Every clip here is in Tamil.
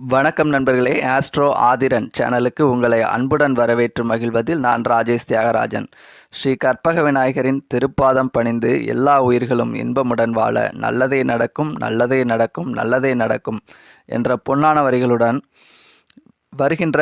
வணக்கம் நண்பர்களே, ஆஸ்ட்ரோ ஆதிரன் சேனலுக்கு உங்களை அன்புடன் வரவேற்று மகிழ்வதில் நான் ராஜேஷ் தியாகராஜன். ஸ்ரீ கற்பக விநாயகரின் திருப்பாதம் பணிந்து எல்லா உயிர்களும் இன்பமுடன் வாழ நல்லதே நடக்கும், நல்லதே நடக்கும், நல்லதே நடக்கும் என்ற பொன்னான வரிகளுடன் வருகின்ற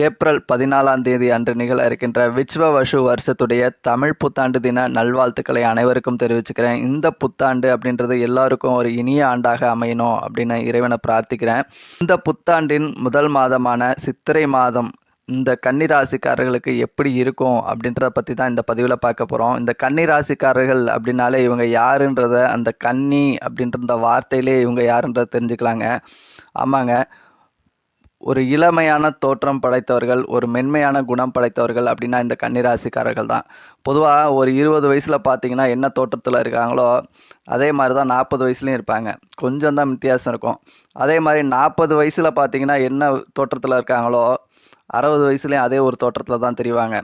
ஏப்ரல் 14 அன்று நிகழ இருக்கின்ற விச்வவசு வருஷத்துடைய தமிழ் புத்தாண்டு தின நல்வாழ்த்துக்களை அனைவருக்கும் தெரிவிச்சுக்கிறேன். இந்த புத்தாண்டு அப்படின்றது எல்லாருக்கும் ஒரு இனிய ஆண்டாக அமையணும் அப்படின்னு இறைவனை பிரார்த்திக்கிறேன். இந்த புத்தாண்டின் முதல் மாதமான சித்திரை மாதம் இந்த கன்னிராசிக்காரர்களுக்கு எப்படி இருக்கும் அப்படின்றத பற்றி தான் இந்த பதிவில் பார்க்க போகிறோம். இந்த கன்னிராசிக்காரர்கள் அப்படின்னாலே இவங்க யாருன்றத அந்த கன்னி அப்படின்ற இந்த வார்த்தையிலே இவங்க யாருன்றதை தெரிஞ்சுக்கலாங்க. ஆமாங்க, ஒரு இளமையான தோற்றம் படைத்தவர்கள், ஒரு மென்மையான குணம் படைத்தவர்கள் அப்படின்னா இந்த கன்னிராசிக்காரர்கள் தான். பொதுவாக ஒரு 20 வயசில் பார்த்தீங்கன்னா என்ன தோற்றத்தில் இருக்காங்களோ அதே மாதிரி தான் 40 வயசுலேயும் இருப்பாங்க. கொஞ்சம் தான் வித்தியாசம் இருக்கும். அதே மாதிரி 40 வயசில் பார்த்தீங்கன்னா என்ன தோற்றத்தில் இருக்காங்களோ 60 வயசுலேயும் அதே ஒரு தோற்றத்தில் தான் தெரிவாங்க.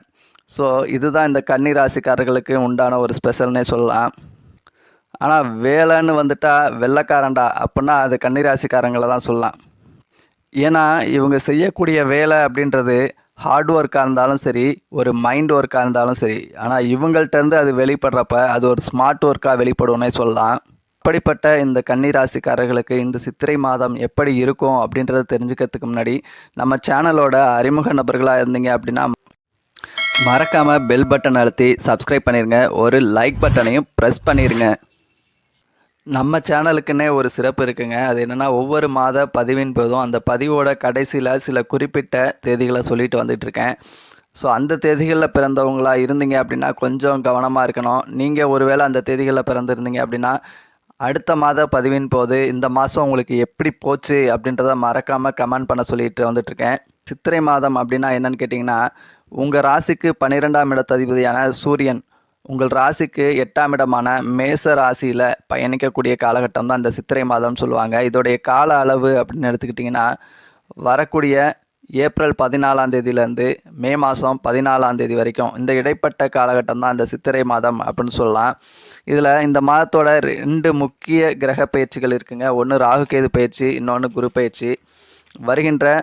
ஸோ இதுதான் இந்த கன்னிராசிக்காரர்களுக்கு உண்டான ஒரு ஸ்பெஷல்னே சொல்லலாம். ஆனால் வேலைன்னு வந்துட்டால் வெள்ளைக்காரண்டா அப்படின்னா அது கன்னிராசிக்காரங்களை தான் சொல்லலாம். ஏன்னா இவங்க செய்யக்கூடிய வேலை அப்படின்றது ஹார்ட் ஒர்க்காக இருந்தாலும் சரி, ஒரு மைண்ட் ஒர்க்காக இருந்தாலும் சரி, ஆனால் இவங்கள்ட்டேருந்து அது வெளிப்படுறப்ப அது ஒரு ஸ்மார்ட் ஒர்க்காக வெளிப்படும்னே சொல்லலாம். அப்படிப்பட்ட இந்த கன்னிராசிக்காரர்களுக்கு இந்த சித்திரை மாதம் எப்படி இருக்கும் அப்படின்றத தெரிஞ்சுக்கிறதுக்கு முன்னாடி நம்ம சேனலோட அறிமுக நபர்களாக இருந்தீங்க அப்படின்னா மறக்காமல் பெல் பட்டன் அழுத்தி சப்ஸ்கிரைப் பண்ணிடுங்க. ஒரு லைக் பட்டனையும் ப்ரெஸ் பண்ணிடுங்க. நம்ம சேனலுக்குன்னே ஒரு சிறப்பு இருக்குங்க. அது என்னென்னா, ஒவ்வொரு மாத பதிவின் போதும் அந்த பதிவோட கடைசியில் சில குறிப்பிட்ட தேதிகளை சொல்லிட்டு வந்துட்டுருக்கேன். ஸோ அந்த தேதிகளில் பிறந்தவங்களாக இருந்தீங்க அப்படின்னா கொஞ்சம் கவனமாக இருக்கணும். நீங்கள் ஒருவேளை அந்த தேதிகளில் பிறந்திருந்தீங்க அப்படின்னா அடுத்த மாத பதிவின் போது இந்த மாதம் உங்களுக்கு எப்படி போச்சு அப்படின்றத மறக்காமல் கமெண்ட் பண்ண சொல்லிட்டு வந்துட்டுருக்கேன். சித்திரை மாதம் அப்படின்னா என்னன்னு கேட்டிங்கன்னா, உங்கள் ராசிக்கு 12ஆம் இடத்ததிபதியான சூரியன் உங்கள் ராசிக்கு 8ஆம் இடமான மேச ராசியில் பயணிக்கக்கூடிய காலகட்டம் தான் இந்த சித்திரை மாதம் சொல்லுவாங்க. இதோடைய கால அளவு அப்படின்னு எடுத்துக்கிட்டிங்கன்னா வரக்கூடிய ஏப்ரல் 14 மே மாதம் 14 வரைக்கும் இந்த இடைப்பட்ட காலகட்டம் தான் இந்த சித்திரை மாதம் அப்படின்னு சொல்லலாம். இதில் இந்த மாதத்தோட 2 முக்கிய கிரக பயிற்சிகள் இருக்குங்க. ஒன்று ராகுகேது பயிற்சி, இன்னொன்று குரு பயிற்சி. வருகின்ற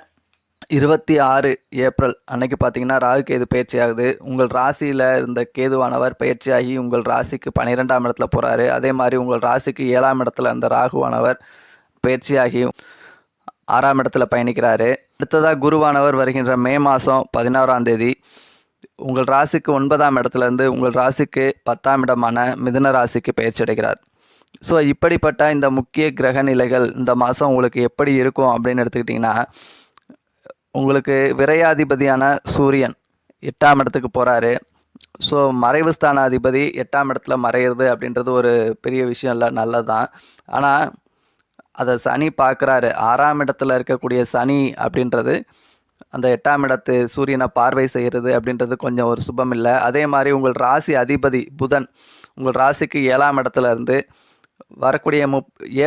26 ஏப்ரல் அன்னைக்கு பார்த்தீங்கன்னா ராகுகேது பயிற்சி ஆகுது. உங்கள் ராசியில் இருந்த கேதுவானவர் பயிற்சியாகி உங்கள் ராசிக்கு 12ஆம் இடத்துல போகிறாரு. அதே மாதிரி உங்கள் ராசிக்கு 7ஆம் இடத்துல இருந்த ராகுவானவர் பயிற்சியாகி 6ஆம் இடத்துல பயணிக்கிறாரு. அடுத்ததாக குருவானவர் வருகின்ற மே மாதம் 11ஆம் உங்கள் ராசிக்கு 9ஆம் இடத்துலேருந்து உங்கள் ராசிக்கு 10ஆம் இடமான மிதுன ராசிக்கு பயிற்சி அடைகிறார். ஸோ இப்படிப்பட்ட இந்த முக்கிய கிரக நிலைகள் இந்த மாதம் உங்களுக்கு எப்படி இருக்கும் அப்படின்னு எடுத்துக்கிட்டிங்கன்னா, உங்களுக்கு விரையாதிபதியான சூரியன் 8ஆம் இடத்துக்கு போகிறாரு. ஸோ மறைவு ஸ்தானாதிபதி 8ஆம் இடத்துல மறையிறது அப்படின்றது ஒரு பெரிய விஷயம் இல்லை, நல்லது தான். ஆனால் அதை சனி பார்க்குறாரு. 6ஆம் இடத்துல இருக்கக்கூடிய சனி அப்படின்றது அந்த 8ஆம் இடத்து சூரியனை பார்வை செய்கிறது அப்படின்றது கொஞ்சம் ஒரு சுபம் இல்லை. அதே மாதிரி உங்கள் ராசி அதிபதி புதன் உங்கள் ராசிக்கு 7ஆம் இடத்துல இருந்து வரக்கூடிய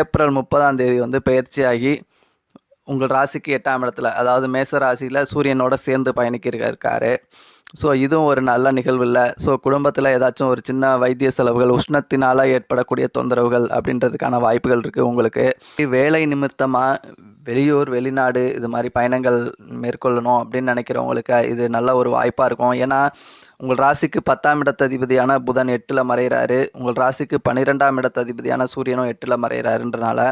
ஏப்ரல் 30 பயிற்சியாகி உங்கள் ராசிக்கு 8ஆம் இடத்துல, அதாவது மேச ராசியில் சூரியனோட சேர்ந்து பயணிக்கிருக்காரு. ஸோ இதுவும் ஒரு நல்ல நிகழ்வு இல்லை. ஸோ குடும்பத்தில் ஏதாச்சும் ஒரு சின்ன வைத்திய செலவுகள், உஷ்ணத்தினால் ஏற்படக்கூடிய தொந்தரவுகள் அப்படின்றதுக்கான வாய்ப்புகள் இருக்குது. உங்களுக்கு வேலை நிமித்தமாக வெளியூர் வெளிநாடு இது மாதிரி பயணங்கள் மேற்கொள்ளணும் அப்படின்னு நினைக்கிறவங்களுக்கு இது நல்ல ஒரு வாய்ப்பாக இருக்கும். ஏன்னா உங்கள் ராசிக்கு 10ஆம் இடத்ததிபதியான புதன் 8ல் மறைகிறாரு. உங்கள் ராசிக்கு 12ஆம் இடத்ததிபதியான சூரியனும் 8ல் மறைகிறாருன்றனால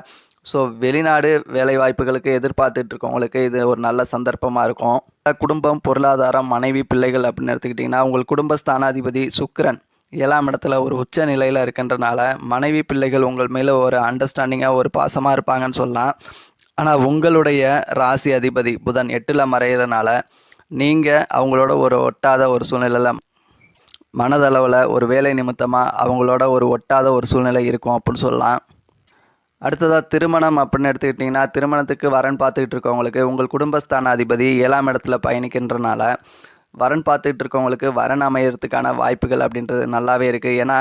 ஸோ வெளிநாடு வேலை வாய்ப்புகளுக்கு எதிர்பார்த்துட்டு இருக்கவங்களுக்கு இது ஒரு நல்ல சந்தர்ப்பமாக இருக்கும். குடும்பம், பொருளாதாரம், மனைவி, பிள்ளைகள் அப்படின்னு எடுத்துக்கிட்டிங்கன்னா உங்கள் குடும்பஸ்தானாதிபதி சுக்கிரன் 7ஆம் இடத்துல ஒரு உச்ச நிலையில் இருக்கின்றனால மனைவி, பிள்ளைகள் உங்கள் மேலே ஒரு அண்டர்ஸ்டாண்டிங்காக ஒரு பாசமாக இருப்பாங்கன்னு சொல்லலாம். ஆனால் உங்களுடைய ராசி அதிபதி புதன் 8ல் மறைகிறதுனால நீங்கள் அவங்களோட ஒரு ஒட்டாத ஒரு சூழ்நிலையில் மனதளவில் ஒரு வேலை நிமித்தமாக அவங்களோட ஒரு ஒட்டாத ஒரு சூழ்நிலை இருக்கும் அப்படின்னு சொல்லலாம். அடுத்ததாக திருமணம் அப்படின்னு எடுத்துக்கிட்டிங்கன்னா, திருமணத்துக்கு வரன் பார்த்துக்கிட்டு இருக்கவங்களுக்கு உங்கள் குடும்பஸ்தானாதிபதி 7ஆம் இடத்துல பயணிக்கின்றனால வரன் பார்த்துக்கிட்டு இருக்கவங்களுக்கு வரன் அமையறதுக்கான வாய்ப்புகள் அப்படின்றது நல்லாவே இருக்குது. ஏன்னா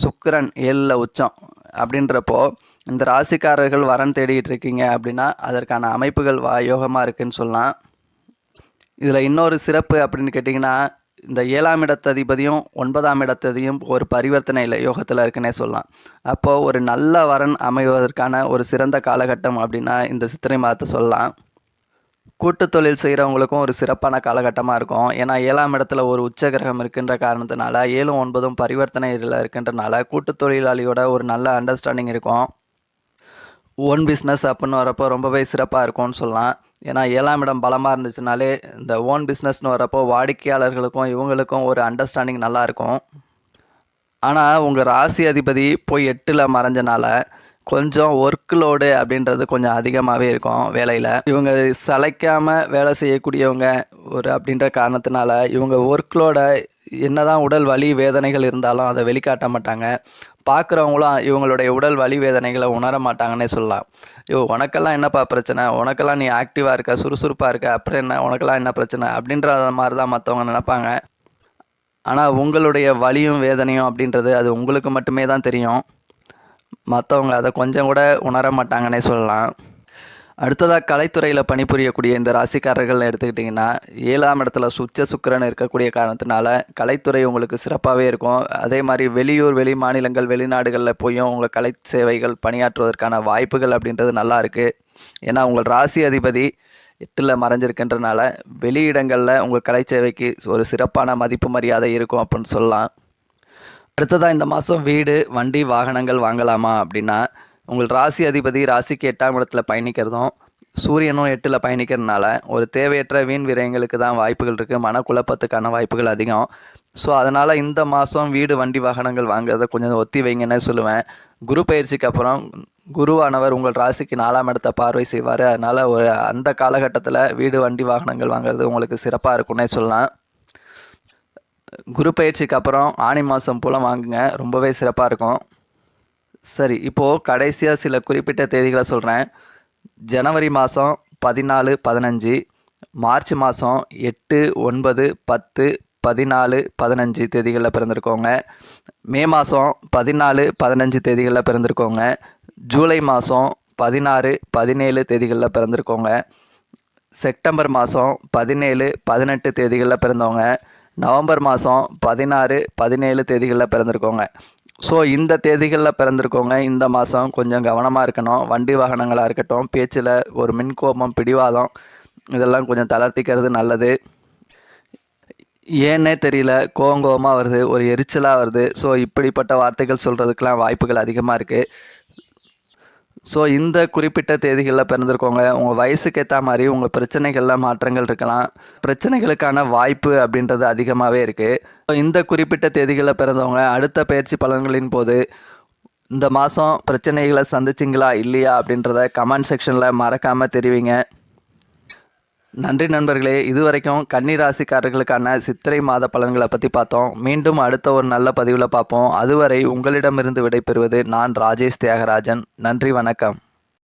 சுக்கிரன் 7ல் உச்சம் அப்படின்றப்போ இந்த ராசிக்காரர்கள் வரன் தேடிட்டு இருக்கீங்க அப்படின்னா அதற்கான அமைப்புகள் யோகமாக இருக்குதுன்னு சொல்லலாம். இதில் இன்னொரு சிறப்பு அப்படின்னு கேட்டிங்கன்னா, இந்த 7ஆம் இடத்ததிபதியும் 9ஆம் இடத்ததியும் ஒரு பரிவர்த்தனையில் யோகத்தில் இருக்குன்னே சொல்லலாம். அப்போது ஒரு நல்ல வரன் அமைவதற்கான ஒரு சிறந்த காலகட்டம் அப்படின்னா இந்த சித்திரை மாதத்தை சொல்லலாம். கூட்டுத் தொழில் செய்கிறவங்களுக்கும் ஒரு சிறப்பான காலகட்டமாக இருக்கும். ஏன்னா 7ஆம் இடத்துல ஒரு உச்ச கிரகம் இருக்கின்ற காரணத்தினால 7ம் 9ம் பரிவர்த்தனையில் இருக்கின்றனால கூட்டுத் தொழிலாளியோட ஒரு நல்ல அண்டர்ஸ்டாண்டிங் இருக்கும். ஓன் பிஸ்னஸ் அப்படின்னு வரப்போ ரொம்பவே சிறப்பாக இருக்கும்னு சொல்லலாம். ஏன்னா 7ஆம் இடம் பலமாக இருந்துச்சுனாலே இந்த ஓன் பிஸ்னஸ்னு வரப்போ வாடிக்கையாளர்களுக்கும் இவங்களுக்கும் ஒரு அண்டர்ஸ்டாண்டிங் நல்லாயிருக்கும். ஆனால் உங்கள் ராசி அதிபதி போய் 8ல் மறைஞ்சனால கொஞ்சம் ஒர்க் லோடு அப்படின்றது கொஞ்சம் அதிகமாகவே இருக்கும் வேலையில். இவங்க சளைக்காமல் வேலை செய்யக்கூடியவங்க அப்படின்ற காரணத்தினால இவங்க ஒர்க் லோடை என்னதான் உடல் வலி வேதனைகள் இருந்தாலும் அதை வெளிக்காட்ட மாட்டாங்க. பார்க்குறவங்களும் இவங்களுடைய உடல் வலி வேதனைகளை உணர மாட்டாங்கன்னே சொல்லலாம். உனக்கெல்லாம் என்னப்பா பிரச்சனை, உனக்கெல்லாம் நீ ஆக்டிவாக இருக்க, சுறுசுறுப்பாக இருக்க, அப்புறம் என்ன உனக்கெல்லாம் என்ன பிரச்சனை அப்படின்ற மாதிரி தான் மற்றவங்க நினைப்பாங்க. ஆனால் உங்களுடைய வலியும் வேதனையும் அப்படின்றது அது உங்களுக்கு மட்டுமே தான் தெரியும். மற்றவங்க அதை கொஞ்சம் கூட உணர மாட்டாங்கன்னே சொல்லலாம். அடுத்ததாக கலைத்துறையில் பணிபுரியக்கூடிய இந்த ராசிக்காரர்கள் எடுத்துக்கிட்டிங்கன்னா 7ஆம் இடத்துல உச்ச சுக்கிரன் இருக்கக்கூடிய காரணத்தினால கலைத்துறை உங்களுக்கு சிறப்பாகவே இருக்கும். அதே மாதிரி வெளியூர் வெளி மாநிலங்கள் வெளிநாடுகளில் போயும் உங்கள் கலை சேவைகள் பணியாற்றுவதற்கான வாய்ப்புகள் அப்படின்றது நல்லா இருக்குது. ஏன்னா உங்கள் ராசி அதிபதி 8ல் மறைஞ்சிருக்கின்றனால வெளியிடங்களில் உங்கள் கலை சேவைக்கு ஒரு சிறப்பான மதிப்பு மரியாதை இருக்கும் அப்படின்னு சொல்லலாம். அடுத்ததாக இந்த மாதம் வீடு வண்டி வாகனங்கள் வாங்கலாமா அப்படின்னா உங்கள் ராசி அதிபதி ராசிக்கு 8ஆம் இடத்துல பயணிக்கிறதும் சூரியனும் 8ல் பயணிக்கிறதுனால ஒரு தேவையற்ற வீண் விரயங்களுக்கு தான் வாய்ப்புகள் இருக்குது. மனக்குழப்பத்துக்கான வாய்ப்புகள் அதிகம். ஸோ அதனால் இந்த மாதம் வீடு வண்டி வாகனங்கள் வாங்குறத கொஞ்சம் ஒத்தி வைங்கன்னு சொல்லுவேன். குரு பயிற்சிக்கு அப்புறம் குருவானவர் உங்கள் ராசிக்கு 4ஆம் இடத்தை பார்வை செய்வார். அதனால் அந்த காலகட்டத்தில் வீடு வண்டி வாகனங்கள் வாங்குறது உங்களுக்கு சிறப்பாக இருக்குன்னே சொல்லலாம். குரு பயிற்சிக்கு அப்புறம் ஆனி மாதம் போல் வாங்குங்க, ரொம்பவே சிறப்பாக இருக்கும். சரி, இப்போது கடைசியாக சில குறிப்பிட்ட தேதிகளை சொல்கிறேன். ஜனவரி மாதம் 14, 15, மார்ச் மாதம் 8, 9, 10, 14, 15 தேதிகளில் பிறந்திருக்கோங்க. மே மாதம் 14, 15 தேதிகளில் பிறந்திருக்கோங்க. ஜூலை மாதம் 16, 17 தேதிகளில் பிறந்திருக்கோங்க. செப்டம்பர் மாதம் 17, 18 தேதிகளில் பிறந்தவங்க. நவம்பர் மாதம் 16, 17 தேதிகளில் பிறந்திருக்கோங்க. ஸோ இந்த தேதிகளில் பிறந்திருக்கோங்க இந்த மாதம் கொஞ்சம் கவனமாக இருக்கணும். வண்டி வாகனங்களாக இருக்கட்டும், பேச்சில் ஒரு மின்கோபம், பிடிவாதம் இதெல்லாம் கொஞ்சம் தளர்த்திக்கிறது நல்லது. ஏன்னே தெரியல, கோவமாக வருது, ஒரு எரிச்சலாக வருது. ஸோ இப்படிப்பட்ட வார்த்தைகள் சொல்கிறதுக்கெலாம் வாய்ப்புகள் அதிகமாக இருக்குது. ஸோ இந்த குறிப்பிட்ட தேதிகளில் பிறந்திருக்கோங்க. உங்கள் வயசுக்கு ஏற்ற மாதிரி உங்கள் பிரச்சனைகளில் மாற்றங்கள் இருக்கலாம். பிரச்சனைகளுக்கான வாய்ப்பு அப்படின்றது அதிகமாகவே இருக்குது. ஸோ இந்த குறிப்பிட்ட தேதிகளில் பிறந்தவங்க அடுத்த பயிற்சி பலன்களின் போது இந்த மாதம் பிரச்சனைகளை சந்திச்சிங்களா இல்லையா அப்படின்றத கமெண்ட் செக்ஷனில் மறக்காமல் தெரிவிங்க. நன்றி நண்பர்களே. இதுவரைக்கும் கன்னி ராசிக்காரர்களுக்கான சித்திரை மாத பலன்களை பற்றி பார்த்தோம். மீண்டும் அடுத்த ஒரு நல்ல பதிவில் பார்ப்போம். அதுவரை உங்களிடமிருந்து விடைபெறுவது நான் ராஜேஷ் தியாகராஜன். நன்றி, வணக்கம்.